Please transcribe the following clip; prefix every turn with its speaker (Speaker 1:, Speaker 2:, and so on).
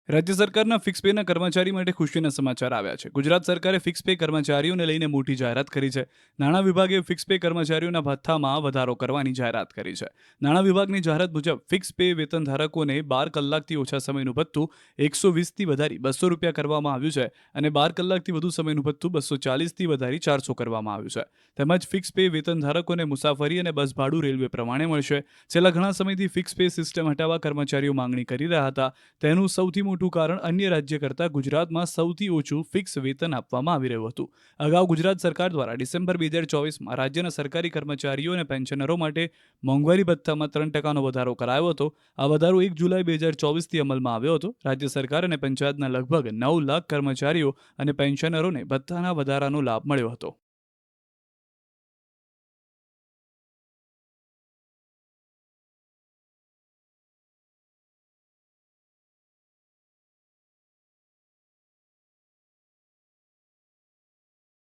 Speaker 1: રાજ્ય સરકારના ફિક્સ પેના કર્મચારી માટે ખુશીના સમાચાર આવ્યા છે. ગુજરાત સરકારે ફિક્સ પે કર્મચારીઓને લઈને મોટી જાહેરાત કરી છે. નાણાં વિભાગે ફિક્સ પે કર્મચારીઓના ભથ્થામાં વધારો કરવાની જાહેરાત કરી છે. નાણાં વિભાગની જાહેરાત મુજબ ફિક્સ પે વેતન ધારકોને 12 કલાકથી ઓછા સમયનું ભથ્થું 120થી વધારી ₹200 કરવામાં આવ્યું છે અને 12 કલાકથી વધુ સમયનું ભથ્થું 240થી વધારી ₹400 કરવામાં આવ્યું છે. તેમજ ફિક્સ પે વેતન ધારકોને મુસાફરી અને બસ ભાડું રેલવે પ્રમાણે મળશે. છેલ્લા ઘણા સમયથી ફિક્સ પે સિસ્ટમ હટાવવા કર્મચારીઓ માંગણી કરી રહ્યા હતા. તેનું સૌથી મોટું કારણ અન્ય રાજ્ય કરતાં ગુજરાતમાં સૌથી ઓછું ફિક્સ વેતન આપવામાં આવી રહ્યું હતું. અગાઉ ગુજરાત સરકાર દ્વારા ડિસેમ્બર 2024માં રાજ્યના સરકારી કર્મચારીઓ અને પેન્શનરો માટે મોંઘવારી ભથ્થામાં 3%નો વધારો કરાયો હતો. આ વધારો 1 જુલાઈ 2024થી અમલમાં આવ્યો હતો. રાજ્ય સરકાર અને પંચાયતના લગભગ 9 લાખ કર્મચારીઓ અને પેન્શનરોને ભથ્થાના વધારાનો લાભ મળ્યો હતો.